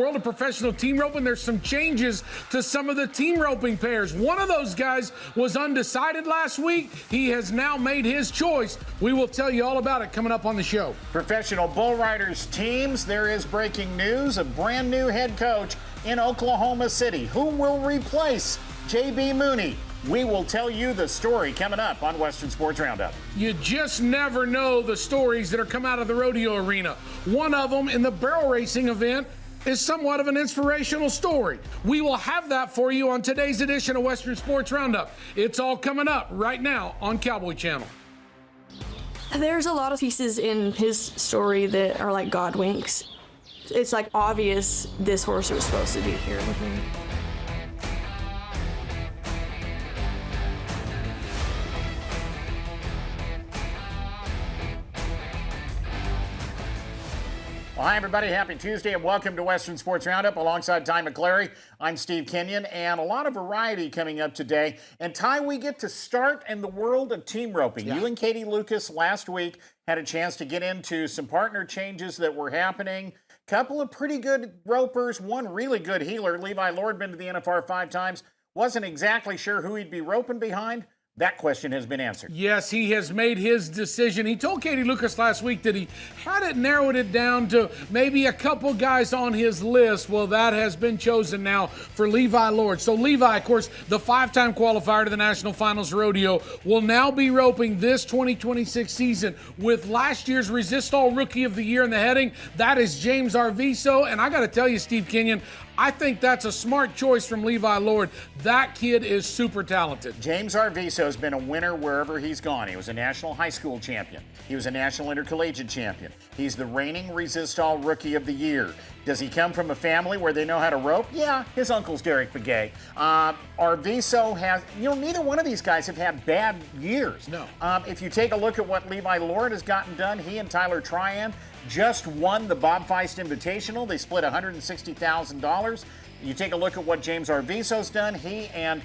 World of professional team roping, there's some changes to some of the team roping pairs. One of those guys was undecided last week. He has now made his choice. We will tell you all about it coming up on the show. Professional bull riders teams, there is breaking news. A brand new head coach in Oklahoma City. Who will replace J.B. Mooney? We will tell you the story coming up on Western Sports Roundup. You just never know the stories that are coming out of the rodeo arena. One of them in the barrel racing event is somewhat of an inspirational story. We will have that for you on today's edition of Western Sports Roundup. It's all coming up right now on Cowboy Channel. There's a lot of pieces in his story that are like God winks. It's like obvious this horse was supposed to be here with me. Well, hi, everybody. Happy Tuesday and welcome to Western Sports Roundup alongside Ty McClary. I'm Steve Kenyon, and a lot of variety coming up today. And Ty, we get to start in the world of team roping. You and Katie Lucas last week had a chance to get into some partner changes that were happening. Couple of pretty good ropers, one really good healer. Levi Lord, been to the NFR 5 times. Wasn't exactly sure who he'd be roping behind. That question has been answered. Yes, he has made his decision. He told Katie Lucas last week that he had narrowed it down to maybe a couple guys on his list. Well, that has been chosen now for Levi Lord. So Levi, of course, the 5-time qualifier to the National Finals Rodeo, will now be roping this 2026 season with last year's Resistol Rookie of the Year in the heading. That is James Arvizo. And I got to tell you, Steve Kenyon, I think that's a smart choice from Levi Lord. That kid is super talented. James Arvizo has been a winner wherever he's gone. He was a national high school champion. He was a national intercollegiate champion. He's the reigning Resistol Rookie of the Year. Does he come from a family where they know how to rope? Yeah, his uncle's Derek Begay. Arvizo has, neither one of these guys have had bad years. No. If you take a look at what Levi Lord has gotten done, he and Tyler Tryon just won the Bob Feist Invitational. They split $160,000. You take a look at what James Arvizo's done. He and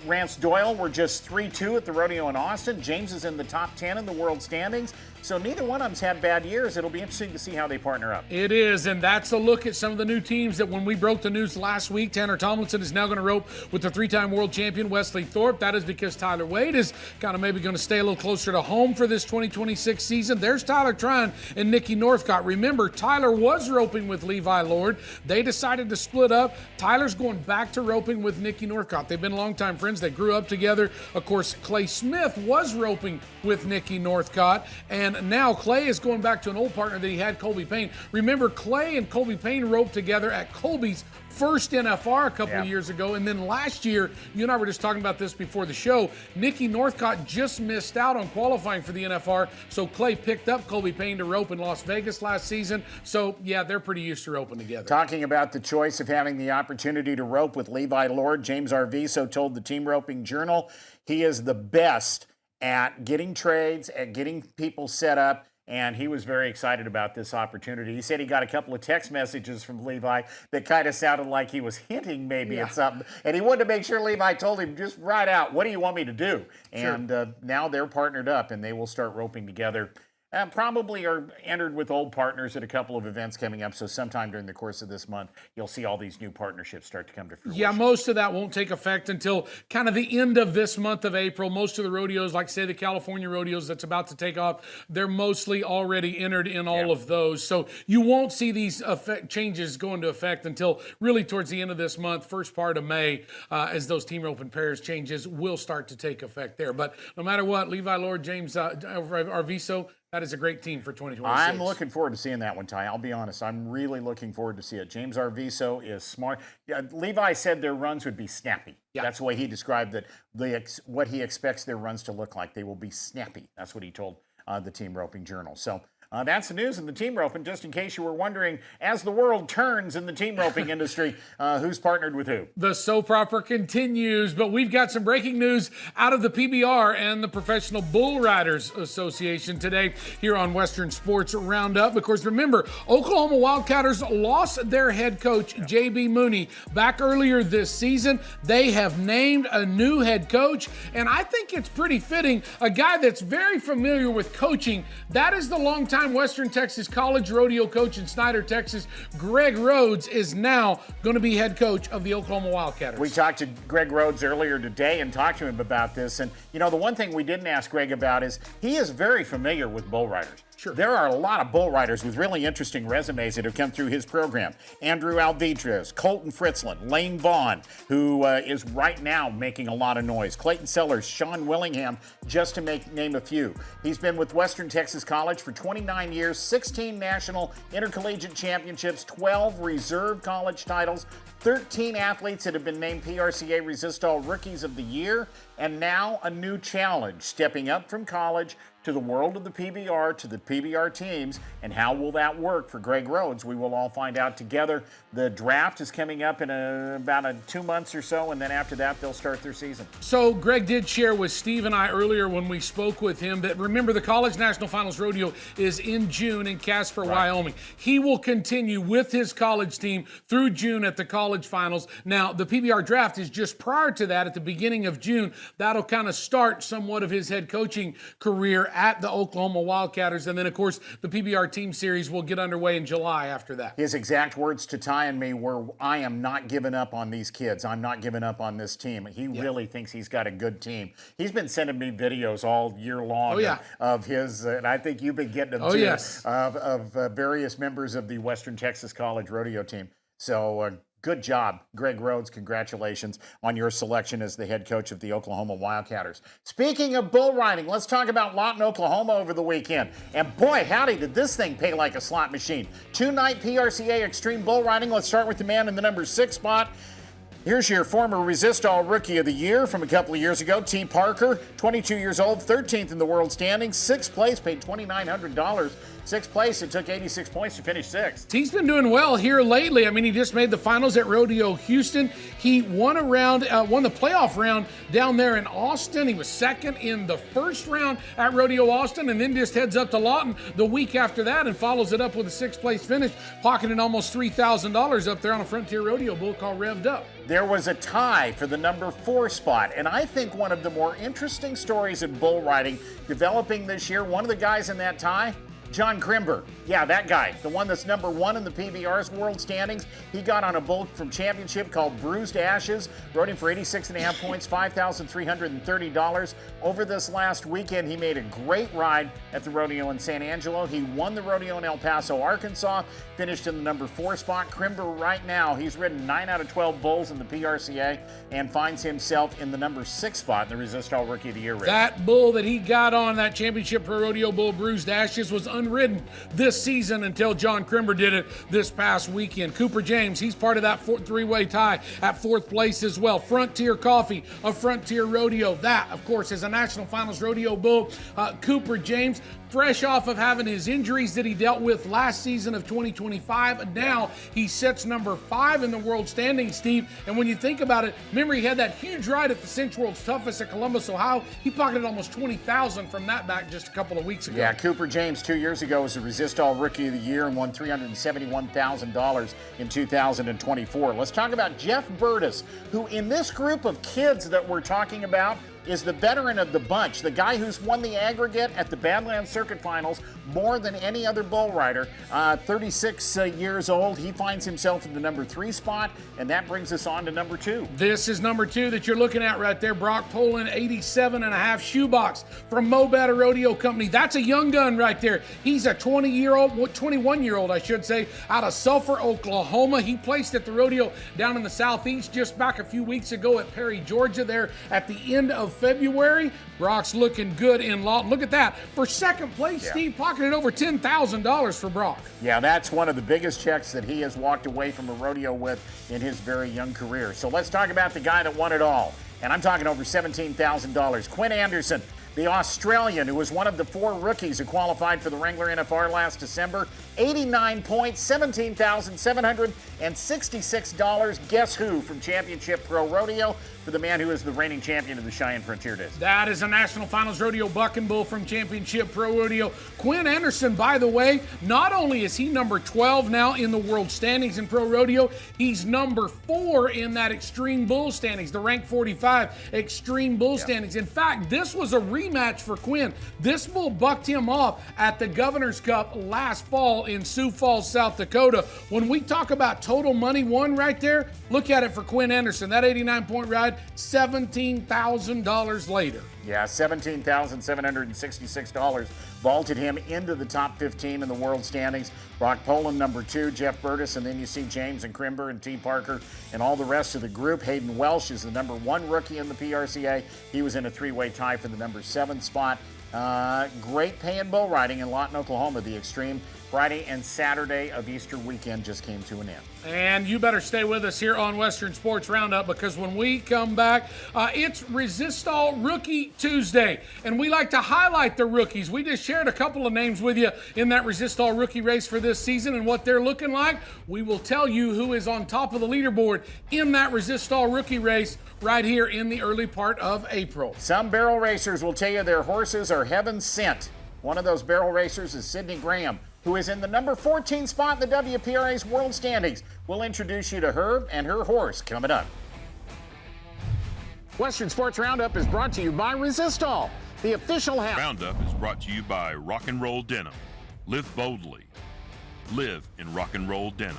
Rance Doyle were just 3-2 at the rodeo in Austin. James is in the top 10 in the world standings. So neither one of them's had bad years. It'll be interesting to see how they partner up. It is, and that's a look at some of the new teams that when we broke the news last week, Tanner Tomlinson is now going to rope with the 3-time world champion Wesley Thorpe. That is because Tyler Wade is kind of maybe going to stay a little closer to home for this 2026 season. There's Tyler Tryon and Nikki Northcott. Remember, Tyler was roping with Levi Lord. They decided to split up. Tyler's going back to roping with Nikki Northcott. They've been longtime friends. They grew up together. Of course, Clay Smith was roping with Nikki Northcott, and now Clay is going back to an old partner that he had, Colby Payne. Remember, Clay and Colby Payne roped together at Colby's first NFR a couple of years ago, and then last year, you and I were just talking about this before the show, Nikki Northcott just missed out on qualifying for the NFR, so Clay picked up Colby Payne to rope in Las Vegas last season. So, yeah, they're pretty used to roping together. Talking about the choice of having the opportunity to rope with Levi Lord, James Arvizo told the Team Roping Journal he is the best at getting trades, at getting people set up, and he was very excited about this opportunity. He said he got a couple of text messages from Levi that kind of sounded like he was hinting maybe at something, and he wanted to make sure Levi told him just right out, what do you want me to do? And now they're partnered up, and they will start roping together. Probably are entered with old partners at a couple of events coming up, so sometime during the course of this month, you'll see all these new partnerships start to come to fruition. Yeah, most of that won't take effect until kind of the end of this month of April. Most of the rodeos, like say the California rodeos that's about to take off, they're mostly already entered in all of those. So you won't see these changes go into effect until really towards the end of this month, first part of May, as those team roping pairs changes will start to take effect there. But no matter what, Levi Lord, James Arvizo, that is a great team for 2026. I'm looking forward to seeing that one, Ty. I'll be honest. I'm really looking forward to see it. James Arvizo is smart. Levi said their runs would be snappy. Yeah. That's the way he described that. What he expects their runs to look like. They will be snappy. That's what he told the Team Roping Journal. So that's the news in the team roping, just in case you were wondering, as the world turns in the team roping industry, who's partnered with who? The soap opera continues, but we've got some breaking news out of the PBR and the Professional Bull Riders Association today here on Western Sports Roundup. Of course, remember, Oklahoma Wildcatters lost their head coach, J.B. Mooney, back earlier this season. They have named a new head coach, and I think it's pretty fitting, a guy that's very familiar with coaching. That is the longtime three-time Western Texas College rodeo coach in Snyder, Texas, Greg Rhodes, is now going to be head coach of the Oklahoma Wildcatters. We talked to Greg Rhodes earlier today and talked to him about this. And, you know, the one thing we didn't ask Greg about is he is very familiar with bull riders. Sure. There are a lot of bull riders with really interesting resumes that have come through his program. Andrew Alvidrez, Colton Fritzland, Lane Vaughn, who is right now making a lot of noise. Clayton Sellers, Sean Willingham, just to name a few. He's been with Western Texas College for 29 years, 16 national intercollegiate championships, 12 reserve college titles, 13 athletes that have been named PRCA Resistol Rookies of the Year, and now a new challenge, stepping up from college to the world of the PBR, to the PBR teams. And how will that work for Greg Rhodes? We will all find out together. The draft is coming up in about 2 months or so, and then after that, they'll start their season. So Greg did share with Steve and I earlier when we spoke with him that, remember, the College National Finals Rodeo is in June in Casper, Wyoming. He will continue with his college team through June at the college finals. Now, the PBR draft is just prior to that at the beginning of June. That'll kind of start somewhat of his head coaching career at the Oklahoma Wildcatters. And then, of course, the PBR Teams Series will get underway in July after that. His exact words to Ty and me were, I am not giving up on these kids. I'm not giving up on this team. He really thinks he's got a good team. He's been sending me videos all year long of his, and I think you've been getting them too, of various members of the Western Texas College rodeo team. So good job, Greg Rhodes. Congratulations on your selection as the head coach of the Oklahoma Wildcatters. Speaking of bull riding, let's talk about Lawton, Oklahoma over the weekend. And boy, howdy, did this thing pay like a slot machine. 2-night PRCA Extreme Bull Riding. Let's start with the man in the number 6 spot. Here's your former Resistol Rookie of the Year from a couple of years ago, T. Parker, 22 years old, 13th in the world standings, 6th place, paid $2,900. 6th place, it took 86 points to finish 6th. He's been doing well here lately. I mean, he just made the finals at Rodeo Houston. He won won the playoff round down there in Austin. He was second in the first round at Rodeo Austin, and then just heads up to Lawton the week after that and follows it up with a 6th place finish, pocketing almost $3,000 up there on a Frontier Rodeo bull called Revved Up. There was a tie for the number 4 spot, and I think one of the more interesting stories in bull riding developing this year, one of the guys in that tie, John Crimber. Yeah, that guy, the one that's number 1 in the PBR's world standings. He got on a bull from championship called Bruised Ashes, rode him for 86.5 points, $5,330. Over this last weekend, he made a great ride at the rodeo in San Angelo. He won the rodeo in El Paso, Arkansas, finished in the number 4 spot. Crimber right now, he's ridden 9 out of 12 bulls in the PRCA and finds himself in the number 6 spot in the Resistol Rookie of the Year race. That bull that he got on, that championship pro rodeo bull, Bruised Ashes, was unridden this season until John Crimber did it this past weekend. Cooper James, he's part of that 3-way tie at 4th place as well. Frontier Coffee of Frontier Rodeo. That, of course, is a National Finals Rodeo bull. Cooper James, fresh off of having his injuries that he dealt with last season of 2025. And now he sits number 5 in the world standings, Steve. And when you think about it, remember he had that huge ride at the Cinch World's Toughest at Columbus, Ohio. He pocketed almost $20,000 from that back just a couple of weeks ago. Yeah, Cooper James 2 years ago was the Resistol Rookie of the Year and won $371,000 in 2024. Let's talk about Jeff Burtis, who in this group of kids that we're talking about is the veteran of the bunch, the guy who's won the aggregate at the Badlands Circuit Finals more than any other bull rider. 36 years old. He finds himself in the number 3 spot, and that brings us on to number 2. This is number 2 that you're looking at right there. Brock Poland, 87.5 shoebox from Mobata Rodeo Company. That's a young gun right there. He's a 21-year-old, I should say, out of Sulphur, Oklahoma. He placed at the rodeo down in the southeast just back a few weeks ago at Perry, Georgia, there at the end of February. Brock's looking good in Lawton. Look at that. For 2nd place, Steve pocketed over $10,000 for Brock. Yeah, that's one of the biggest checks that he has walked away from a rodeo with in his very young career. So let's talk about the guy that won it all. And I'm talking over $17,000. Quinn Anderson, the Australian, who was one of the 4 rookies who qualified for the Wrangler NFR last December. 89 points, $17,700. and $66. Guess who from Championship Pro Rodeo for the man who is the reigning champion of the Cheyenne Frontier Days? That is a National Finals Rodeo Buck and Bull from Championship Pro Rodeo. Quinn Anderson, by the way, not only is he number 12 now in the world standings in Pro Rodeo, he's number 4 in that Extreme Bull standings, the rank 45 Extreme Bull standings. In fact, this was a rematch for Quinn. This bull bucked him off at the Governor's Cup last fall in Sioux Falls, South Dakota. When we talk about total money won right there, look at it for Quinn Anderson. That 89-point ride, $17,000 later. Yeah, $17,766 vaulted him into the top 15 in the world standings. Brock Poland, number 2, Jeff Burtis, and then you see James and Crimber and T. Parker and all the rest of the group. Hayden Welsh is the number 1 rookie in the PRCA. He was in a 3-way tie for the number 7 spot. Great paying bull riding in Lawton, Oklahoma. The Extreme Friday and Saturday of Easter weekend just came to an end. And you better stay with us here on Western Sports Roundup, because when we come back, it's Resistol Rookie Tuesday. And we like to highlight the rookies. We just shared a couple of names with you in that Resistol rookie race for this season and what they're looking like. We will tell you who is on top of the leaderboard in that Resistol rookie race right here in the early part of April. Some barrel racers will tell you their horses are heaven sent. One of those barrel racers is Sidney Graham, who is in the number 14 spot in the WPRA's world standings. We'll introduce you to her and her horse coming up. Western Sports Roundup is brought to you by Resistol, the official Roundup is brought to you by Rock and Roll Denim. Live boldly. Live in rock and roll denim.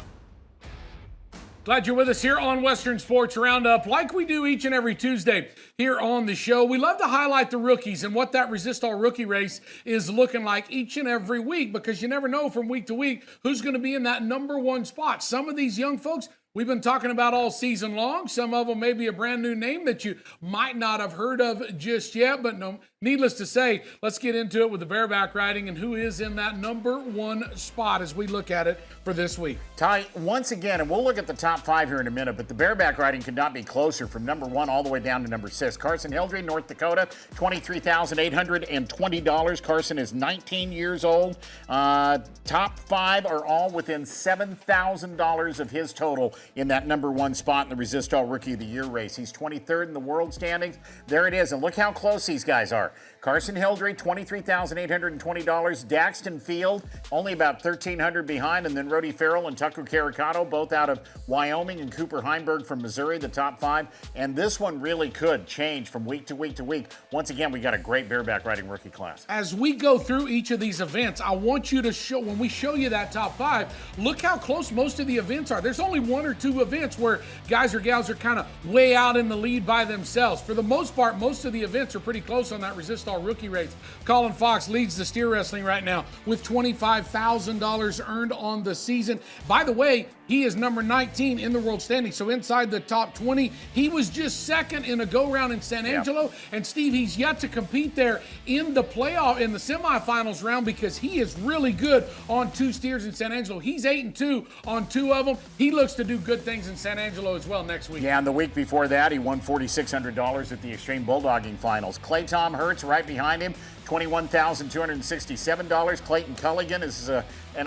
Glad you're with us here on Western Sports Roundup. Like we do each and every Tuesday here on the show, we love to highlight the rookies and what that Resistol rookie race is looking like each and every week, because you never know from week to week who's going to be in that number 1 spot. Some of these young folks we've been talking about all season long. Some of them may be a brand new name that you might not have heard of just yet, but no, needless to say, let's get into it with the bareback riding and who is in that number 1 spot as we look at it for this week. Ty, once again, and we'll look at the top 5 here in a minute, but the bareback riding could not be closer from number 1 all the way down to number 6. Carson Hildry, North Dakota, $23,820. Carson is 19 years old. Top 5 are all within $7,000 of his total in that number 1 spot in the Resistol Rookie of the Year race. He's 23rd in the world standings. There it is, and look how close these guys are. Carson Hildry, $23,820. Daxton Field, only about $1,300 behind, and then Rody Farrell and Tucker Caricato, both out of Wyoming, and Cooper Heinberg from Missouri, the top 5. And this one really could change from week to week to week. Once again, we got a great bareback riding rookie class. As we go through each of these events, I want you to show, when we show you that top 5, look how close most of the events are. There's only 1 or 2 events where guys or gals are kind of way out in the lead by themselves. For the most part, most of the events are pretty close on that Resistol rookie race. Colin Fox leads the steer wrestling right now with $25,000 earned on the season. By the way, he is number 19 in the world standings, so inside the top 20. He was just second in a go-round in San Angelo. And Steve, he's yet to compete there in the playoff, in the semifinals round, because he is really good on 2 steers in San Angelo. He's 8-2 on 2 of them. He looks to do good things in San Angelo as well next week. Yeah, and the week before that, he won $4,600 at the Extreme Bulldogging Finals. Clay Tom Hertz right behind him, $21,267. Clayton Culligan is an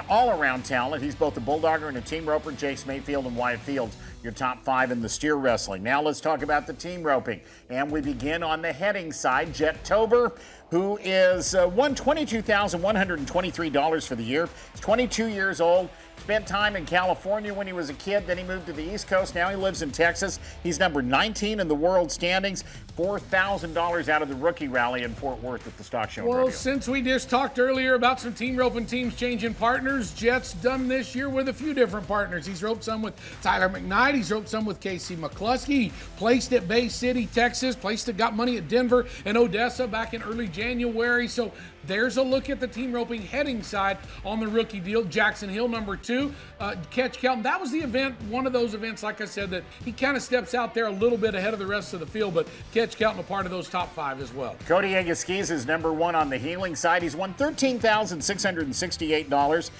all-around talent. He's both a bulldogger and a team roper. Jace Mayfield and Wyatt Fields, your top 5 in the steer wrestling. Now let's talk about the team roping. And we begin on the heading side. Jet Tober, who is won $22,123 for the year. He's 22 years old. Spent time in California when he was a kid, then he moved to the East Coast. Now he lives in Texas. He's number 19 in the world standings. $4,000 out of the rookie rally in Fort Worth at the Stock Show. Well, since we just talked earlier about some team roping teams changing partners, Jet's done this year with a few different partners. He's roped some with Tyler McKnight. He's roped some with Casey McCluskey. He placed at Bay City, Texas. Got money at Denver and Odessa back in early January. So there's a look at the team roping heading side on the rookie deal. Jackson Hill, number 2. Catch Kelton. That was the event, one of those events, like I said, that he kind of steps out there a little bit ahead of the rest of the field, but Catch Kelton a part of those top 5 as well. Cody Agaskis is number 1 on the healing side. He's won $13,668.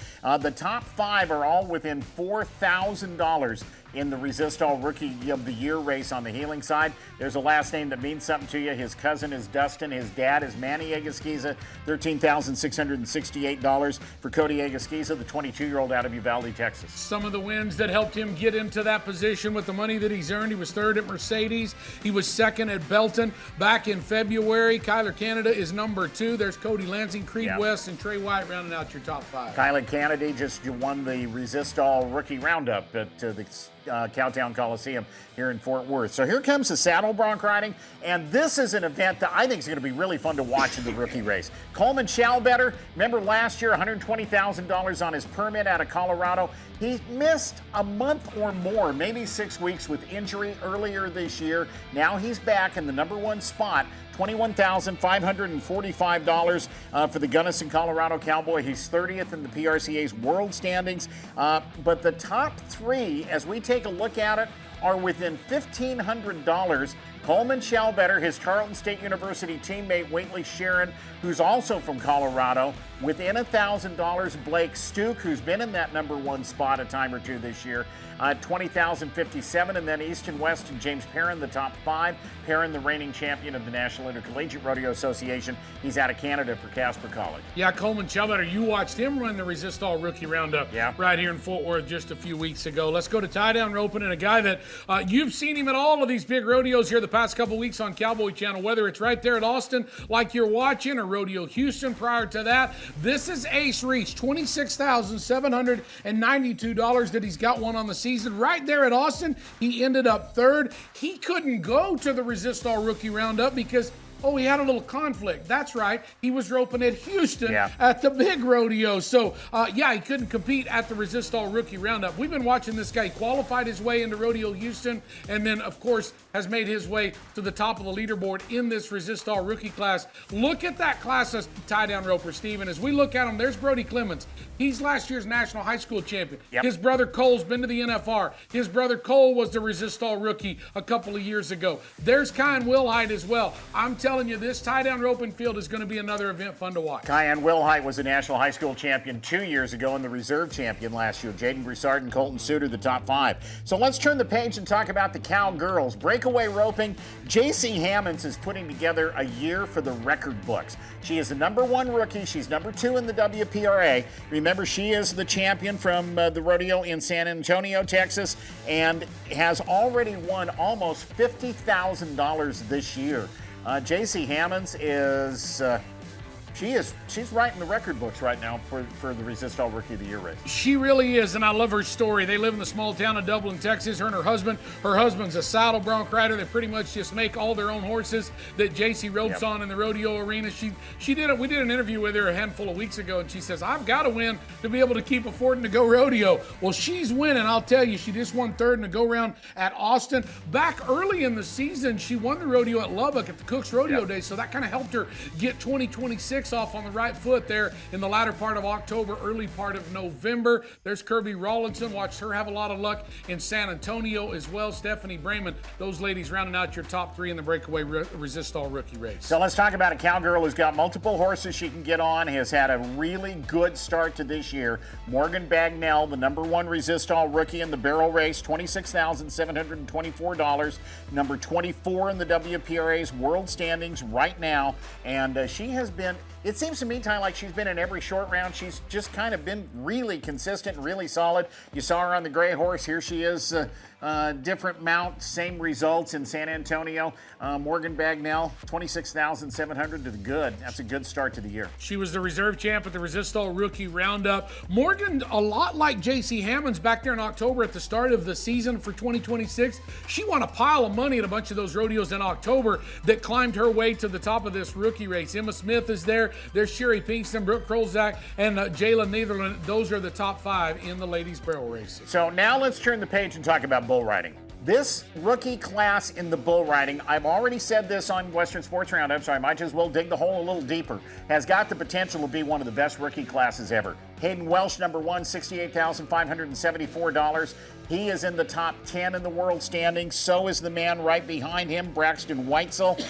The top 5 are all within $4,000 in the Resistol Rookie of the Year race on the healing side. There's a last name that means something to you. His cousin is Dustin. His dad is Manny Agaskiza. They're $13,668 for Cody Agasquiza, the 22-year-old out of Uvalde, Texas. Some of the wins that helped him get into that position with the money that he's earned. He was third at Mercedes. He was second at Belton back in February. Kyler Canada is number 2. There's Cody Lansing, Creed West, and Trey White rounding out your top 5. Kyler Kennedy just won the Resist All Rookie Roundup at the Cowtown Coliseum here in Fort Worth. So here comes the saddle bronc riding, and this is an event that I think is going to be really fun to watch in the rookie race. Coleman Schallbetter, remember last year, $120,000 on his permit out of Colorado. He missed a month or more, maybe 6 weeks with injury earlier this year. Now he's back in the number 1 spot. $21,545 for the Gunnison, Colorado Cowboy. He's 30th in the PRCA's world standings. But the top 3, as we take a look at it, are within $1,500. Coleman Schallbetter, his Tarleton State University teammate Waitley Sharon, who's also from Colorado, within $1,000. Blake Stuke, who's been in that number 1 spot a time or two this year, $20,057, and then Easton West and James Perrin, the top 5. Perrin, the reigning champion of the National Intercollegiate Rodeo Association. He's out of Canada for Casper College. Yeah, Coleman Schallbetter, you watched him run the Resist All Rookie Roundup right here in Fort Worth just a few weeks ago. Let's go to tie-down roping, and a guy that you've seen him at all of these big rodeos here the past couple weeks on Cowboy Channel, whether it's right there at Austin like you're watching or Rodeo Houston prior to that. This is Ace Reach, $26,792 that he's got one on the season. Right there at Austin, he ended up 3rd. He couldn't go to the Resist All Rookie Roundup because he had a little conflict. That's right. He was roping at Houston at the big rodeo. So, he couldn't compete at the Resist All Rookie Roundup. We've been watching this guy. He qualified his way into Rodeo Houston and then, of course, has made his way to the top of the leaderboard in this Resist All Rookie class. Look at that class of tie-down roper, Steve. And as we look at him, there's Brody Clemens. He's last year's national high school champion. His brother Cole's been to the NFR. His brother Cole was the Resist All Rookie a couple of years ago. There's Kyan Wilhite as well. I'm telling you, this tie-down roping field is going to be another event fun to watch. Kyan Wilhite was a national high school champion 2 years ago and the reserve champion last year. Jaden Broussard and Colton Suter, the top 5. So let's turn the page and talk about the Cowgirls. Breakaway roping. J.C. Hammonds is putting together a year for the record books. She is the number 1 rookie. She's number 2 in the WPRA. Remember, she is the champion from the rodeo in San Antonio, Texas, and has already won almost $50,000 this year. J.C. Hammonds is she's right in the record books right now for the Resist All Rookie of the Year race. She really is, and I love her story. They live in the small town of Dublin, Texas. Her and her husband's a saddle bronc rider. They pretty much just make all their own horses that JC ropes on in the rodeo arena. We did an interview with her a handful of weeks ago, and she says, I've got to win to be able to keep affording to go rodeo. Well, she's winning. I'll tell you, she just won 3rd in the go-round at Austin. Back early in the season, she won the rodeo at Lubbock at the Cook's Rodeo Day, so that kind of helped her get 2026 off on the right foot there in the latter part of October, early part of November. There's Kirby Rawlinson. Watched her have a lot of luck in San Antonio as well. Stephanie Brayman, those ladies rounding out your top 3 in the breakaway Resist All Rookie race. So let's talk about a cowgirl who's got multiple horses she can get on, has had a really good start to this year. Morgan Bagnell, the number 1 Resist All Rookie in the barrel race, $26,724. Number 24 in the WPRA's world standings right now. And she has been, it seems to me, Ty, like she's been in every short round. She's just kind of been really consistent and really solid. You saw her on the gray horse. Here she is, different mount, same results in San Antonio. Morgan Bagnell, $26,700 to the good. That's a good start to the year. She was the reserve champ at the Resist All Rookie Roundup. Morgan, a lot like J.C. Hammonds back there in October at the start of the season for 2026, she won a pile of money at a bunch of those rodeos in October that climbed her way to the top of this rookie race. Emma Smith is there. There's Sherry Pinkston, Brooke Krolzak, and Jayla Netherland. Those are the top 5 in the ladies' barrel races. So now let's turn the page and talk about bull riding. This rookie class in the bull riding, I've already said this on Western Sports Roundup, so I might as well dig the hole a little deeper, has got the potential to be one of the best rookie classes ever. Hayden Welsh, number 1, $68,574. He is in the top 10 in the world standings. So is the man right behind him, Braxton Weitzel,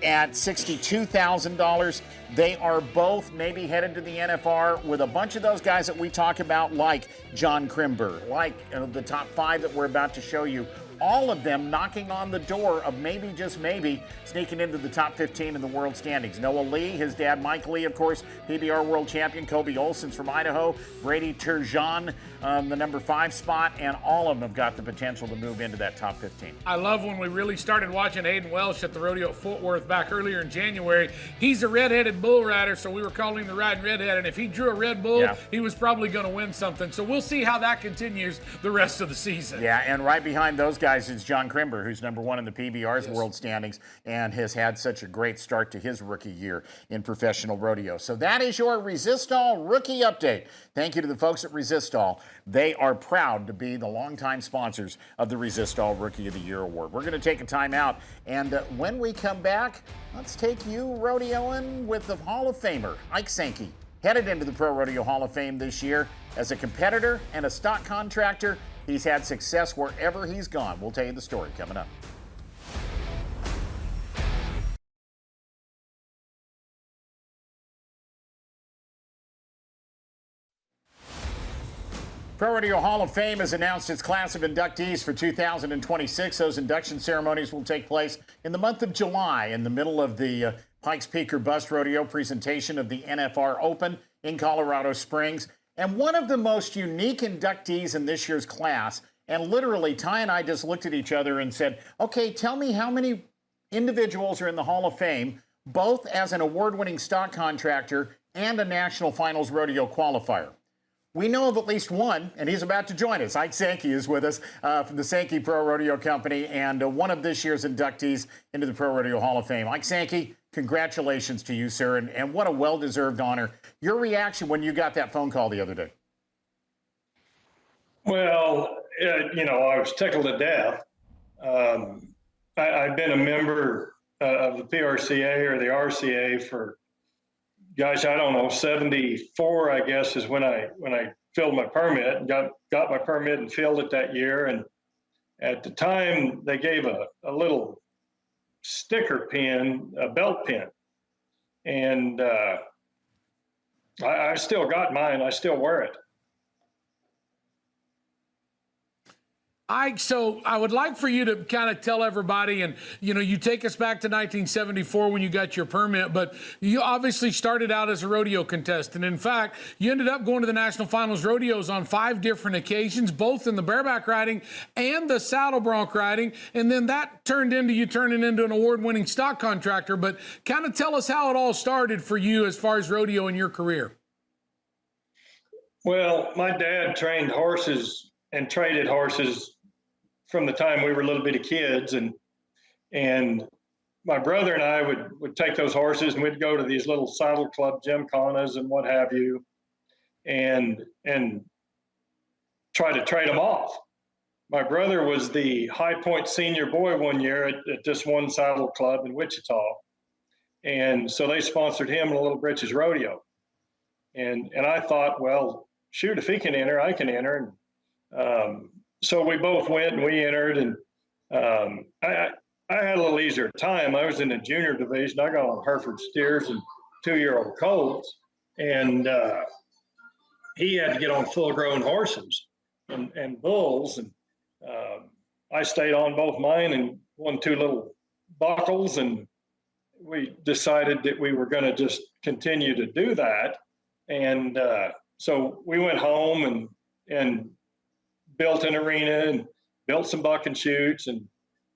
at $62,000. They are both maybe headed to the NFR with a bunch of those guys that we talk about, like John Crimber, like the top 5 that we're about to show you, all of them knocking on the door of maybe, just maybe, sneaking into the top 15 in the world standings. Noah Lee, his dad Mike Lee, of course, PBR world champion. Kobe Olsen's from Idaho. Brady Turgeon, the number 5 spot, and all of them have got the potential to move into that top 15. I love when we really started watching Hayden Welsh at the rodeo at Fort Worth back earlier in January. He's a red-headed bull rider, so we were calling him the riding redhead, and if he drew a red bull, he was probably going to win something. So we'll see how that continues the rest of the season. Yeah, and right behind those guys is John Crimber, who's number 1 in the PBR's world standings and has had such a great start to his rookie year in professional rodeo. So that is your Resistol rookie update. Thank you to the folks at Resistol. They are proud to be the longtime sponsors of the Resistol Rookie of the Year Award. We're going to take a time out, and when we come back, let's take you rodeoing with the Hall of Famer, Ike Sankey, headed into the ProRodeo Hall of Fame this year. As a competitor and a stock contractor, he's had success wherever he's gone. We'll tell you the story coming up. ProRodeo Hall of Fame has announced its class of inductees for 2026. Those induction ceremonies will take place in the month of July in the middle of the Pikes Peak or Bust Rodeo presentation of the NFR Open in Colorado Springs. And one of the most unique inductees in this year's class, and literally Ty and I just looked at each other and said, okay, tell me how many individuals are in the Hall of Fame, both as an award-winning stock contractor and a national finals rodeo qualifier. We know of at least one, and he's about to join us. Ike Sankey is with us from the Sankey Pro Rodeo Company and one of this year's inductees into the Pro Rodeo Hall of Fame. Ike Sankey, congratulations to you, sir, and what a well-deserved honor. Your reaction when you got that phone call the other day? Well, I was tickled to death. I've been a member of the PRCA or the RCA for, gosh, I don't know, 74, I guess, is when I filled my permit and got my permit and filled it that year. And at the time, they gave a little sticker pin, a belt pin. And I still got mine. I still wear it. Ike, so I would like for you to kind of tell everybody, and you take us back to 1974 when you got your permit, but you obviously started out as a rodeo contestant. In fact, you ended up going to the National Finals rodeos on 5 different occasions, both in the bareback riding and the saddle bronc riding, and then that turned into you turning into an award-winning stock contractor. But kind of tell us how it all started for you as far as rodeo in your career. Well, my dad trained horses and traded horses from the time we were little bitty kids, and my brother and I would take those horses and we'd go to these little saddle club gymkhanas and what have you, and try to trade them off. My brother was the High Point senior boy one year at this one saddle club in Wichita, and so they sponsored him in a Little Britches rodeo, and I thought, well, shoot, if he can enter, I can enter. And so we both went and we entered, and I had a little easier time. I was in the junior division. I got on Hereford steers and 2-year-old colts, and he had to get on full-grown horses and bulls, and I stayed on both mine and won 2 little buckles, and we decided that we were going to just continue to do that. And so we went home and built an arena and built some buck and shoots and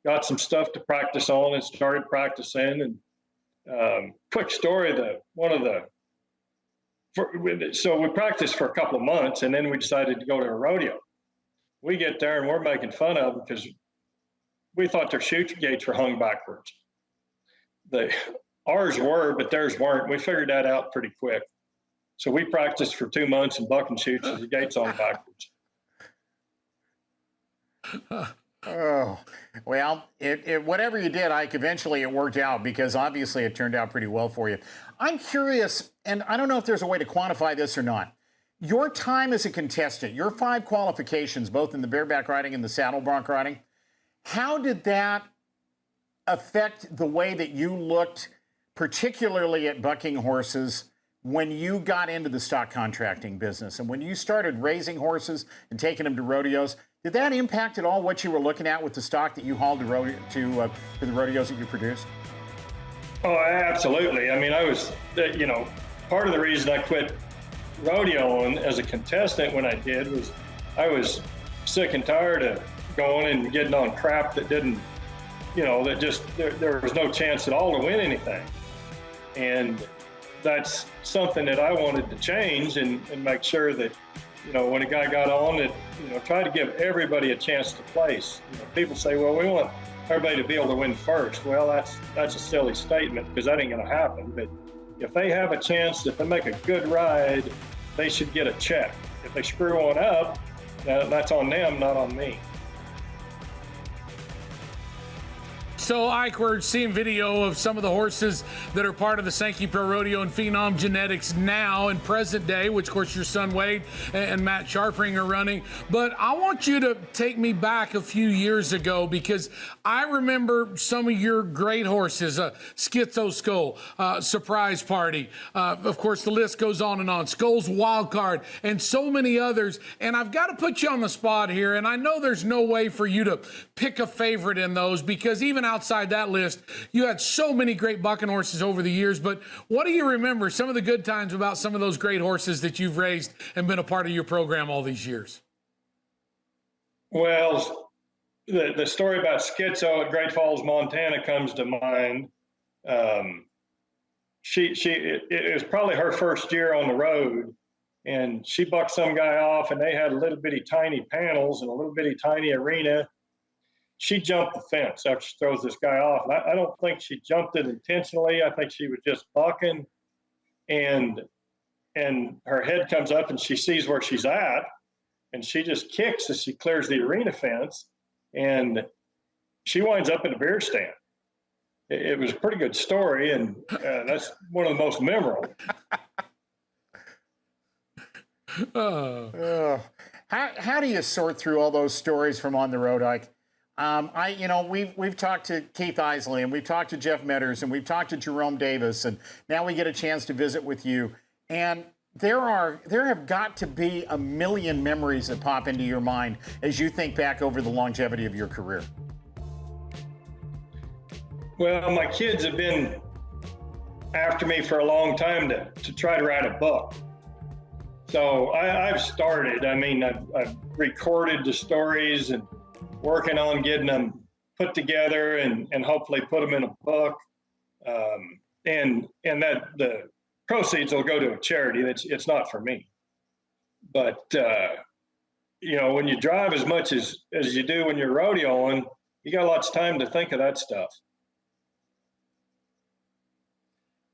got some stuff to practice on and started practicing. And quick story, so we practiced for a couple of months, and then we decided to go to a rodeo. We get there and we're making fun of them because we thought their chute gates were hung backwards. Ours were, but theirs weren't. We figured that out pretty quick. So we practiced for 2 months in buck and shoots with the gates on backwards. Oh, well, whatever you did, Ike, eventually it worked out because obviously it turned out pretty well for you. I'm curious, and I don't know if there's a way to quantify this or not. Your time as a contestant, your 5 qualifications, both in the bareback riding and the saddle bronc riding, how did that affect the way that you looked, particularly at bucking horses, when you got into the stock contracting business and when you started raising horses and taking them to rodeos? Did that impact at all what you were looking at with the stock that you hauled to the rodeos that you produced? Oh, absolutely. I mean, I was, part of the reason I quit rodeoing as a contestant when I did was I was sick and tired of going and getting on crap that didn't, that just, there was no chance at all to win anything. And that's something that I wanted to change and make sure that, when a guy got on it, try to give everybody a chance to place. People say, well, we want everybody to be able to win first. Well, that's a silly statement because that ain't going to happen. But if they have a chance, if they make a good ride, they should get a check. If they screw one up, that's on them, not on me. So, Ike, we're seeing video of some of the horses that are part of the Sankey Pro Rodeo and Phenom Genetics now in present day, which, of course, your son Wade and Matt Sharpring are running. But I want you to take me back a few years ago because I remember some of your great horses, Schizo Skull, Surprise Party. Of course, the list goes on and on. Skull's Wild Card and so many others. And I've got to put you on the spot here. And I know there's no way for you to pick a favorite in those because even outside that list, you had so many great bucking horses over the years. But what do you remember, some of the good times about some of those great horses that you've raised and been a part of your program all these years? Well, the story about Schizo at Great Falls, Montana comes to mind. It was probably her first year on the road, and she bucked some guy off, and they had little bitty tiny panels and a little bitty tiny arena. She jumped the fence after she throws this guy off. And I don't think she jumped it intentionally. I think she was just bucking, and her head comes up and she sees where she's at, and she just kicks as she clears the arena fence, and she winds up in a beer stand. It was a pretty good story, and that's one of the most memorable. How do you sort through all those stories from on the road, Ike? We've talked to Keith Isley, and we've talked to Jeff Metters, and we've talked to Jerome Davis, and now we get a chance to visit with you. And there have got to be a million memories that pop into your mind as you think back over the longevity of your career. Well, my kids have been after me for a long time to try to write a book. So I've started. I mean, I've recorded the stories and working on getting them put together and hopefully put them in a book. And that the proceeds will go to a charity. It's not for me. But, when you drive as much as you do when you're rodeoing, you got lots of time to think of that stuff.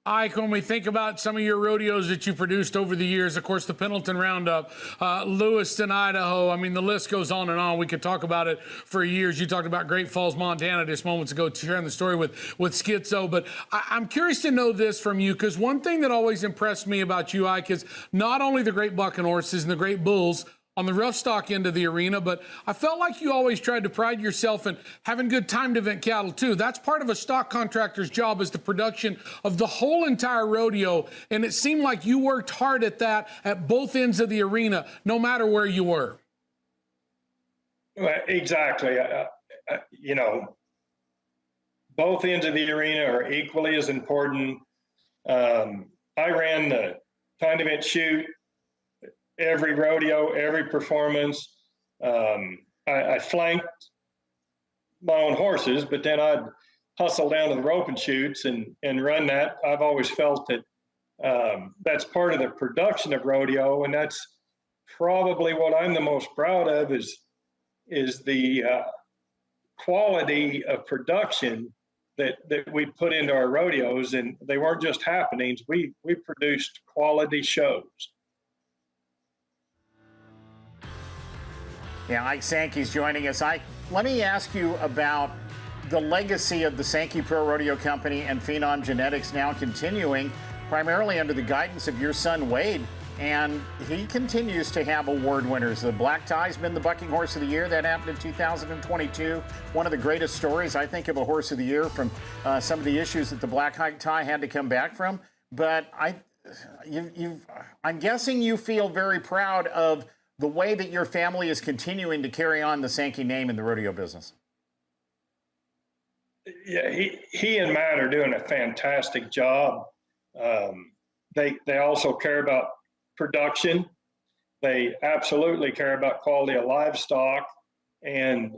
Ike, when we think about some of your rodeos that you produced over the years, of course, the Pendleton Roundup, Lewiston, Idaho, I mean, the list goes on and on. We could talk about it for years. You talked about Great Falls, Montana just moments ago, sharing the story with Schizo. But I'm curious to know this from you, because one thing that always impressed me about you, Ike, is not only the great bucking horses and the great bulls on the rough stock end of the arena, but I felt like you always tried to pride yourself in having good timed event cattle too. That's part of a stock contractor's job, is the production of the whole entire rodeo. And it seemed like you worked hard at that at both ends of the arena, no matter where you were. Well, exactly. Both ends of the arena are equally as important. I ran the timed event shoot every rodeo, every performance. I flanked my own horses, but then I'd hustle down to the rope and shoots and run that. I've always felt that that's part of the production of rodeo, and that's probably what I'm the most proud of is the quality of production that we put into our rodeos, and they weren't just happenings. We produced quality shows. Yeah, Ike Sankey's joining us. Ike, let me ask you about the legacy of the Sankey Pro Rodeo Company and Phenom Genetics now continuing primarily under the guidance of your son, Wade. And he continues to have award winners. The Black Tie's been the bucking horse of the year. That happened in 2022. One of the greatest stories, I think, of a horse of the year from some of the issues that the Black Tie had to come back from. But I'm guessing you feel very proud of the way that your family is continuing to carry on the Sankey name in the rodeo business? Yeah, he and Matt are doing a fantastic job. They also care about production. They absolutely care about quality of livestock. And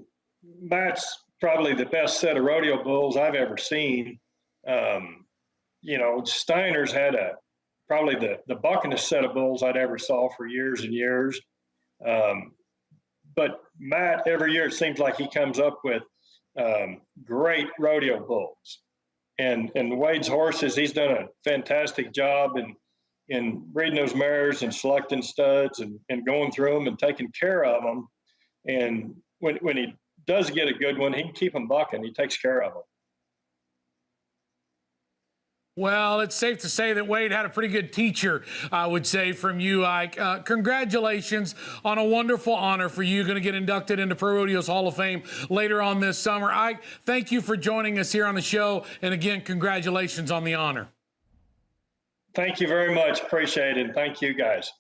Matt's probably the best set of rodeo bulls I've ever seen. You know, Steiner's had probably the buckinest set of bulls I'd ever saw for years and years. But Matt, every year it seems like he comes up with great rodeo bulls. And Wade's horses, he's done a fantastic job in breeding those mares and selecting studs and going through them and taking care of them. And when he does get a good one, he can keep them bucking. He takes care of them. Well, it's safe to say that Wade had a pretty good teacher, I would say, from you, Ike. Congratulations on a wonderful honor for you. Going to get inducted into ProRodeo's Hall of Fame later on this summer. Ike, thank you for joining us here on the show. And again, congratulations on the honor. Thank you very much. Appreciate it. And thank you, guys.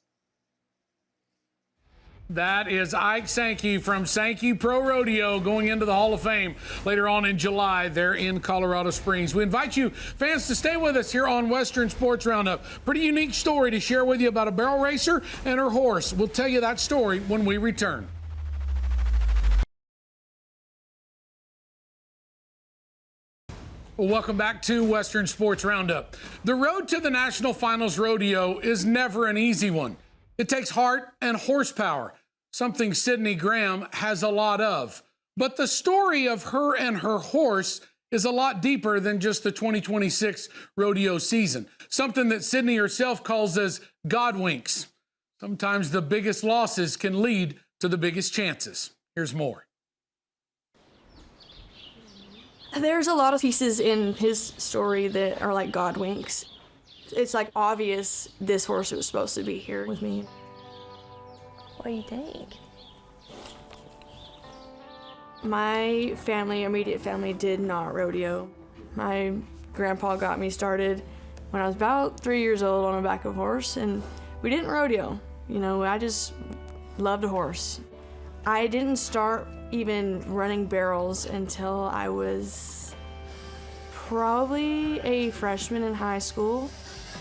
That is Ike Sankey from Sankey Pro Rodeo going into the Hall of Fame later on in July there in Colorado Springs. We invite you, fans, to stay with us here on Western Sports Roundup. Pretty unique story to share with you about a barrel racer and her horse. We'll tell you that story when we return. Well, welcome back to Western Sports Roundup. The road to the National Finals Rodeo is never an easy one. It takes heart and horsepower, something Sydney Graham has a lot of. But the story of her and her horse is a lot deeper than just the 2026 rodeo season, something that Sydney herself calls as God winks. Sometimes the biggest losses can lead to the biggest chances. Here's more. There's a lot of pieces in his story that are like God winks. It's like obvious this horse was supposed to be here with me. What do you think? My family, immediate family, did not rodeo. My grandpa got me started when I was about 3 years old on the back of a horse, and we didn't rodeo. You know, I just loved a horse. I didn't start even running barrels until I was probably a freshman in high school.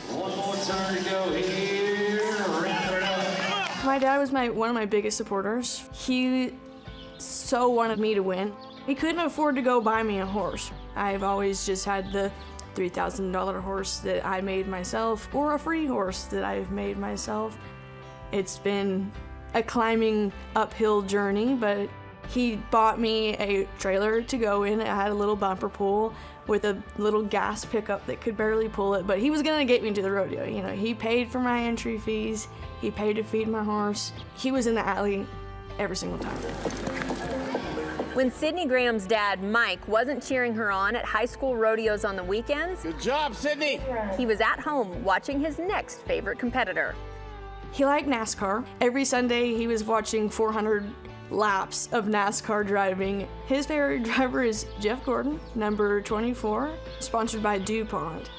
One more turn to go here. Wrap it up. My dad was one of my biggest supporters. He so wanted me to win. He couldn't afford to go buy me a horse. I've always just had the $3,000 horse that I made myself or a free horse that I've made myself. It's been a climbing uphill journey, but he bought me a trailer to go in. It had a little bumper pull with a little gas pickup that could barely pull it, but he was gonna get me to the rodeo. You know, he paid for my entry fees, he paid to feed my horse. He was in the alley every single time. When Sydney Graham's dad, Mike, wasn't cheering her on at high school rodeos on the weekends, Good job, Sydney. he was at home watching his next favorite competitor. He liked NASCAR. Every Sunday he was watching 400 laps of NASCAR driving. His favorite driver is Jeff Gordon, number 24, sponsored by Dupont.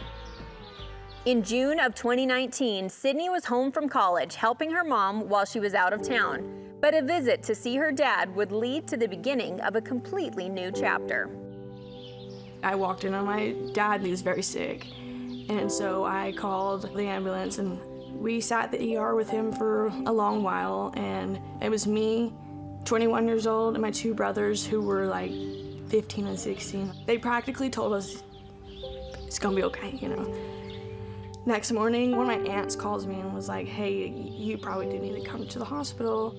In June of 2019, Sydney was home from college helping her mom while she was out of town. But a visit to see her dad would lead to the beginning of a completely new chapter. I walked in on my dad and he was very sick. And so I called the ambulance and we sat at the ER with him for a long while. And it was me, 21 years old, and my two brothers who were like 15 and 16. They practically told us, it's gonna be okay, you know. Next morning, one of my aunts calls me and was like, hey, you probably do need to come to the hospital.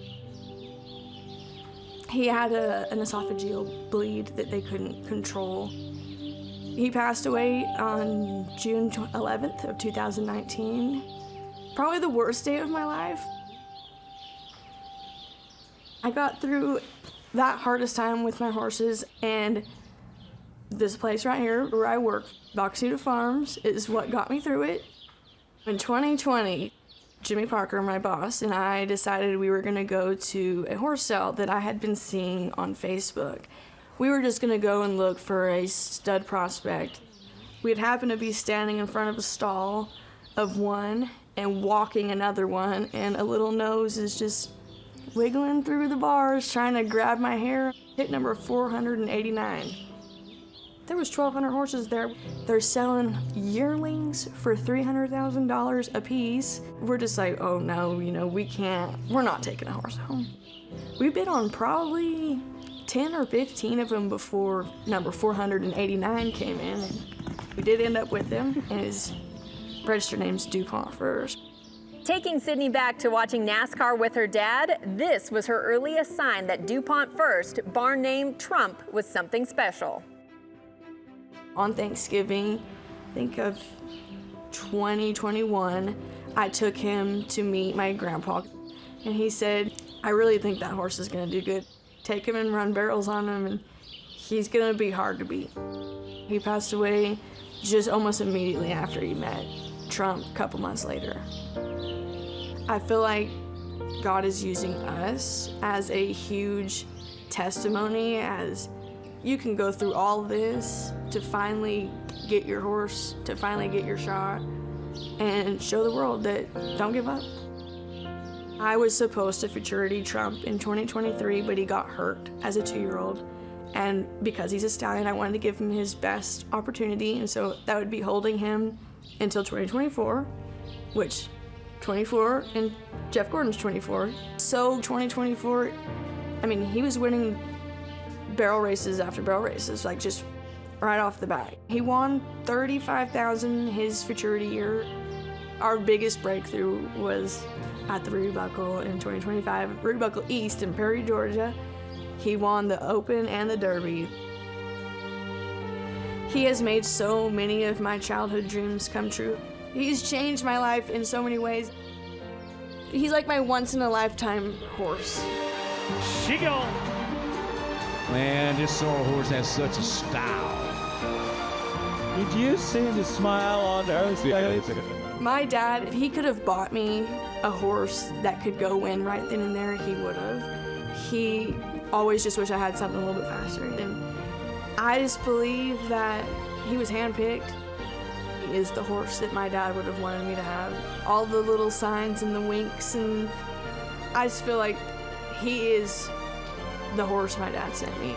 He had an esophageal bleed that they couldn't control. He passed away on June 11th of 2019. Probably the worst day of my life. I got through that hardest time with my horses, and this place right here where I work, Boxita Farms, is what got me through it. In 2020, Jimmy Parker, my boss, and I decided we were gonna go to a horse sale that I had been seeing on Facebook. We were just gonna go and look for a stud prospect. We'd happen to be standing in front of a stall of one and walking another one, and a little nose is just wiggling through the bars, trying to grab my hair. Hit number 489. There was 1,200 horses there. They're selling yearlings for $300,000 a piece. We're just like, oh no, we can't. We're not taking a horse home. We bid on probably 10 or 15 of them before number 489 came in. And we did end up with him, and his registered name's Dupont first. Taking Sydney back to watching NASCAR with her dad, this was her earliest sign that Dupont first, barn name Trump, was something special. On Thanksgiving, I think of 2021, I took him to meet my grandpa, and he said, I really think that horse is gonna do good. Take him and run barrels on him, and he's gonna be hard to beat. He passed away just almost immediately after he met Trump a couple months later. I feel like God is using us as a huge testimony, as you can go through all this to finally get your horse, to finally get your shot, and show the world that don't give up. I was supposed to futurity Trump in 2023, but he got hurt as a 2-year-old. And because he's a stallion, I wanted to give him his best opportunity, and so that would be holding him until 2024, which 24, and Jeff Gordon's 24. So 2024, he was winning barrel races after barrel races, like just right off the bat. He won $35,000 his futurity year. Our biggest breakthrough was at the Ruby Buckle in 2025, Ruby Buckle East in Perry, Georgia. He won the Open and the Derby. He has made so many of my childhood dreams come true. He's changed my life in so many ways. He's like my once-in-a-lifetime horse. She go. Man, this sorrel horse has such a style. Did you see the smile on her face? My dad, if he could have bought me a horse that could go win right then and there, he would have. He always just wished I had something a little bit faster. And I just believe that he was handpicked. He is the horse that my dad would have wanted me to have. All the little signs and the winks, and I just feel like he is the horse my dad sent me.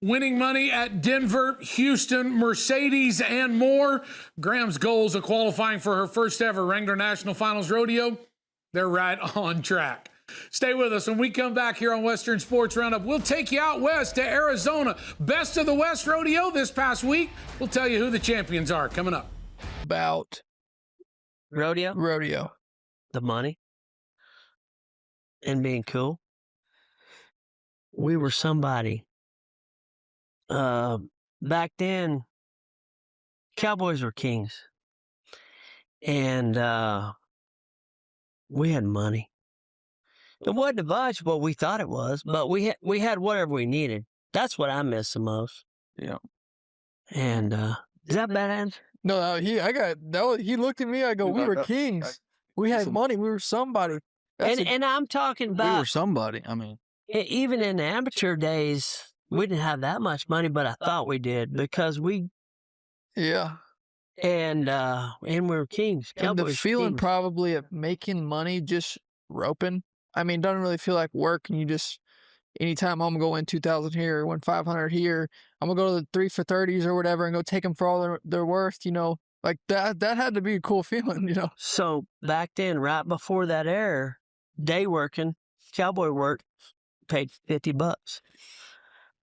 Winning money at Denver, Houston, Mercedes, and more. Graham's goals of qualifying for her first ever Wrangler National Finals Rodeo, they're right on track. Stay with us. When we come back here on Western Sports Roundup, we'll take you out west to Arizona. Best of the West Rodeo this past week. We'll tell you who the champions are coming up. About rodeo, the money, and being cool. We were somebody. Back then, Cowboys were kings, and we had money. It wasn't much what we thought it was, but we had whatever we needed. That's what I miss the most. Yeah. And is that bad answer? No, he looked at me. I go, we were kings. We had money. We were somebody. And I'm talking about we were somebody. Even in the amateur days, we didn't have that much money, but I thought we did because we. Yeah. And we were kings. And the feeling kings. Probably of making money just roping. Doesn't really feel like work, and you just, anytime I'm going to go win 2,000 here, win 500 here, I'm going to go to the 3 for 30s or whatever and go take them for all they're worth, like that had to be a cool feeling, So back then, right before that era, day working, cowboy work, paid $50.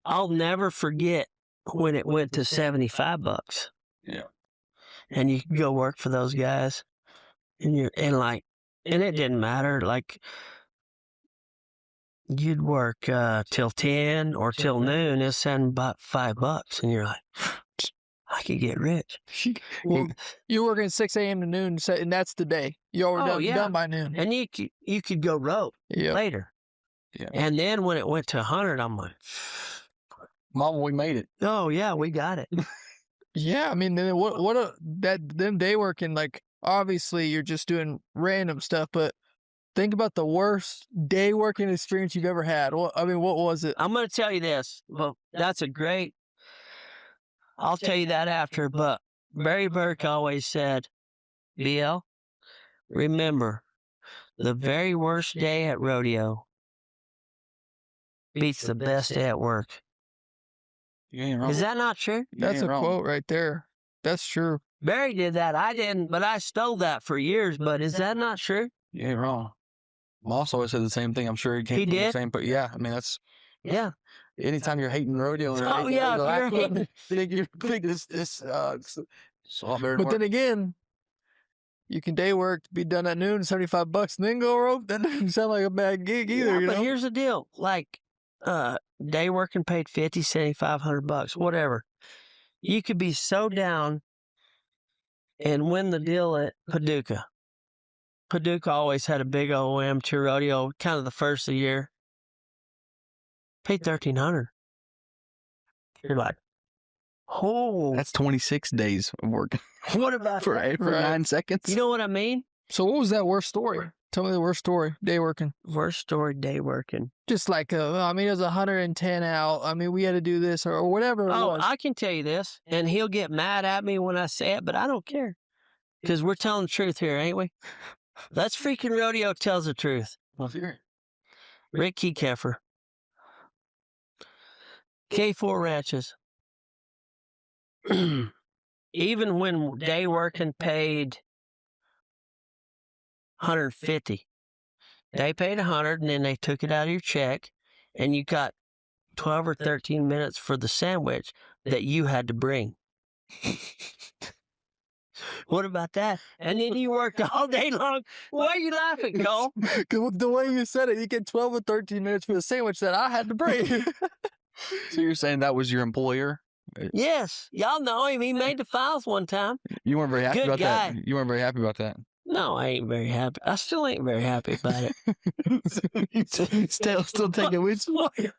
I'll never forget when it went to $75. Yeah. And you could go work for those guys, and it didn't matter, like, you'd work till 10 or till noon, it's sending about $5, and you're like, I could get rich. Well, you're working 6 a.m. to noon, and that's the day. You already done by noon. And you could go rope later. Yeah. And then when it went to 100, I'm like, Mama, we made it. Oh yeah, we got it. Yeah, then them day working, like, obviously you're just doing random stuff, but think about the worst day working experience you've ever had. What was it? I'm going to tell you this. Well, I'll tell you that after, but Barry Burke always said, BL, remember, the very worst day at rodeo beats the best day at work. You ain't wrong. Is that not true? That's a quote right there. That's true. Barry did that. I didn't, but I stole that for years. But is that not true? You ain't wrong. Moss always said the same thing. I'm sure he came He from the did? same, but yeah, I mean, that's, Yeah. anytime you're hating rodeo, or Oh, anything, yeah, the if last you're one, hating- think this it's a lot better than But then work. again, you can day work, be done at noon, $75, and then go rope. That doesn't sound like a bad gig either. Yeah, you but know? here's the deal. Like, day working paid $50, $75, $100, whatever. You could be so down and win the deal at Paducah. Paducah always had a big old amateur rodeo, kind of the first of the year. Paid $1,300. You're like, oh, That's 26 days of work what about for that? 9 seconds. You know what I mean? So what was that worst story? Tell me the worst story. Day working. Worst story, day working. Just like, I mean, it was 110 out. I mean, we had to do this or whatever it Oh, was. I can tell you this, and he'll get mad at me when I say it, but I don't care. Because we're telling the truth here, ain't we? Let's Freaking Rodeo tells the truth. Let's hear it. Rick Keffer. K4 Ranches. Even when day working paid $150, they paid $100, and then they took it out of your check, and you got 12 or 13 minutes for the sandwich that you had to bring. What about that? And then you worked all day long. Why are you laughing, Cole? The way you said it, you get 12 or 13 minutes for the sandwich that I had to bring. So you're saying that was your employer? Yes. Y'all know him. He made the files one time. You weren't very happy Good about guy. that. You weren't very happy about that. No, I ain't very happy. I still ain't very happy about it. still taking with you.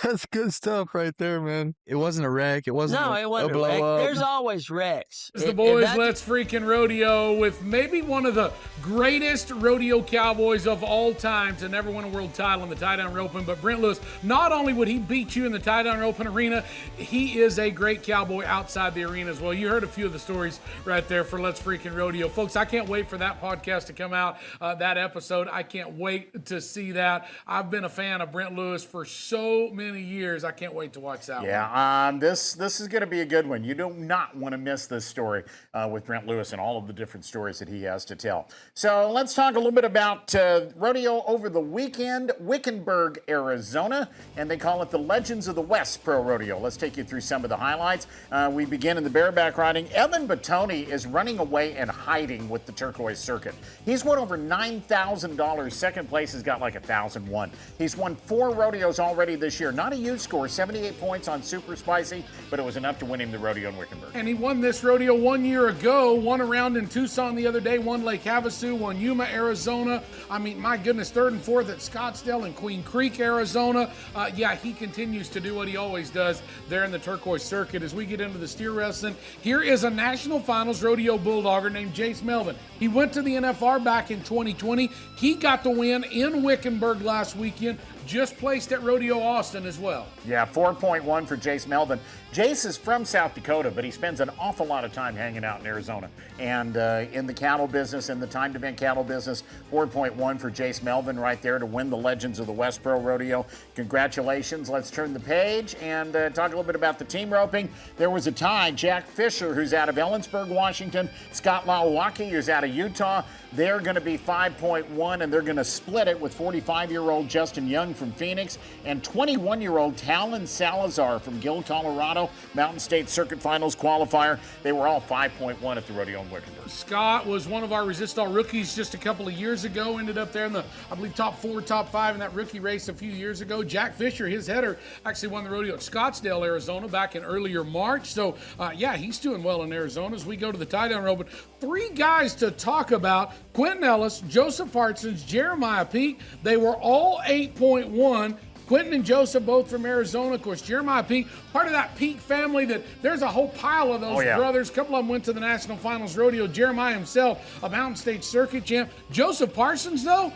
That's good stuff right there, man. It wasn't a wreck. It wasn't No, a, it wasn't a a wreck. blow up. There's always wrecks. It's the boys, Let's Freaking Rodeo, with maybe one of the greatest rodeo cowboys of all time to never win a world title in the tie-down roping. But Brent Lewis, not only would he beat you in the tie-down roping arena, he is a great cowboy outside the arena as well. You heard a few of the stories right there for Let's Freaking Rodeo. Folks, I can't wait for that podcast to come out, that episode. I can't wait to see that. I've been a fan of Brent Lewis for so many years. I can't wait to watch that one. Yeah, this is going to be a good one. You do not want to miss this story with Brent Lewis and all of the different stories that he has to tell. So let's talk a little bit about rodeo over the weekend, Wickenburg, Arizona, and they call it the Legends of the West Pro Rodeo. Let's take you through some of the highlights. We begin in the bareback riding. Evan Batoni is running away and hiding with the turquoise circuit. He's won over $9,000. Second place has got like 1,001. He's won 4 rodeos already this year. Not a huge score, 78 points on Super Spicy, but it was enough to win him the rodeo in Wickenburg. And he won this rodeo 1 year ago, won a round in Tucson the other day, won Lake Havasu, won Yuma, Arizona. I mean, my goodness, 3rd and 4th at Scottsdale and Queen Creek, Arizona. Yeah, he continues to do what he always does there in the turquoise circuit. As we get into the steer wrestling, here is a national finals rodeo bulldogger named Jace Melvin. He went to the NFR back in 2020. He got the win in Wickenburg last weekend. Just placed at Rodeo Austin as well. Yeah, 4.1 for Jace Melvin. Jace is from South Dakota, but he spends an awful lot of time hanging out in Arizona. And in the cattle business, in the time event cattle business, 4.1 for Jace Melvin right there to win the Legends of the West Pro Rodeo. Congratulations. Let's turn the page and talk a little bit about the team roping. There was a tie. Jack Fisher, who's out of Ellensburg, Washington, Scott Lawaki, who's out of Utah. They're going to be 5.1, and they're going to split it with 45-year-old Justin Young from Phoenix and 21-year-old Talon Salazar from Gill, Colorado, Mountain State Circuit Finals qualifier. They were all 5.1 at the rodeo in Wickenburg. Scott was one of our Resist All rookies just a couple of years ago, ended up there in the, I believe, top 4, top 5 in that rookie race a few years ago. Jack Fisher, his header, actually won the rodeo at Scottsdale, Arizona back in earlier March. So, yeah, he's doing well in Arizona as we go to the tie-down rope. But 3 guys to talk about: Quentin Ellis, Joseph Hartsons, Jeremiah Peak. They were all 8.1. Quentin and Joseph, both from Arizona. Of course, Jeremiah Peak, part of that Peak family that there's a whole pile of those brothers. A couple of them went to the National Finals Rodeo. Jeremiah himself, a Mountain State Circuit champ. Joseph Parsons, though,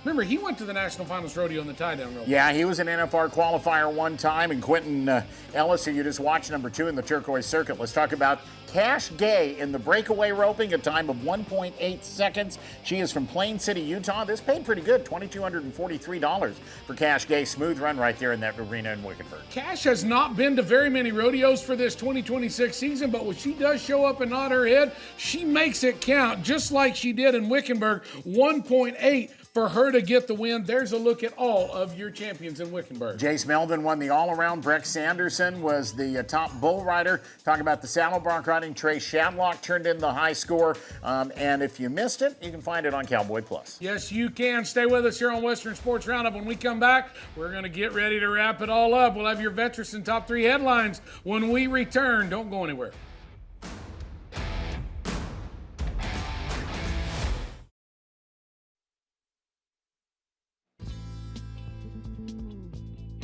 Remember, he went to the National Finals Rodeo in the tie-down rope. Yeah, he was an NFR qualifier one time, and Quentin Ellis, who you just watched, number 2 in the turquoise circuit. Let's talk about Cash Gay in the breakaway roping, a time of 1.8 seconds. She is from Plain City, Utah. This paid pretty good, $2,243 for Cash Gay. Smooth run right there in that arena in Wickenburg. Cash has not been to very many rodeos for this 2026 season, but when she does show up and nod her head, she makes it count, just like she did in Wickenburg. 1.8 for her to get the win. There's a look at all of your champions in Wickenburg. Jace Melvin won the all-around. Breck Sanderson was the top bull rider. Talking about the saddle bronc riding, Trey Shadlock turned in the high score. And if you missed it, you can find it on Cowboy Plus. Yes, you can. Stay with us here on Western Sports Roundup. When we come back, we're going to get ready to wrap it all up. We'll have your Veterans top 3 headlines when we return. Don't go anywhere.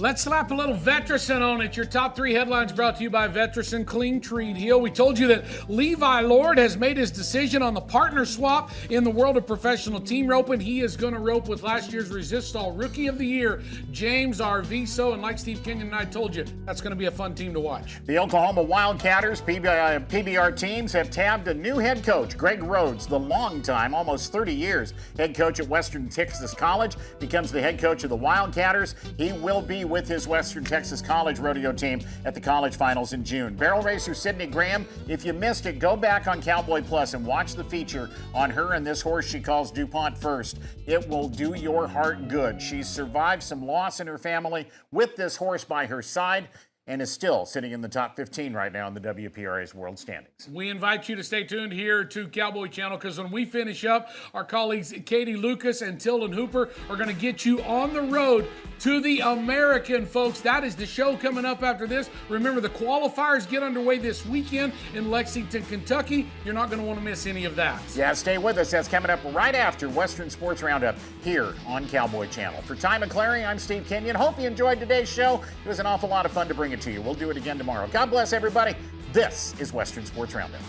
Let's slap a little Veterans on it. Your top 3 headlines brought to you by Veterans Clean Treat Heel. We told you that Levi Lord has made his decision on the partner swap in the world of professional team roping. He is going to rope with last year's Resistol Rookie of the Year, James Arviso. And like Steve Kenyon and I told you, that's going to be a fun team to watch. The Oklahoma Wildcatters, PBR Teams, have tabbed a new head coach, Greg Rhodes, the longtime, almost 30 years, head coach at Western Texas College, becomes the head coach of the Wildcatters. He will be with his Western Texas College rodeo team at the college finals in June. Barrel racer Sydney Graham, if you missed it, go back on Cowboy Plus and watch the feature on her and this horse she calls Dupont First. It will do your heart good. She's survived some loss in her family with this horse by her side and is still sitting in the top 15 right now in the WPRA's world standings. We invite you to stay tuned here to Cowboy Channel, because when we finish up, our colleagues Katie Lucas and Tilden Hooper are going to get you on the road to the American, folks. That is the show coming up after this. Remember, the qualifiers get underway this weekend in Lexington, Kentucky. You're not going to want to miss any of that. Yeah, stay with us. That's coming up right after Western Sports Roundup here on Cowboy Channel. For Ty McClary, I'm Steve Kenyon. Hope you enjoyed today's show. It was an awful lot of fun to bring it to you. We'll do it again tomorrow. God bless everybody. This is Western Sports Roundup.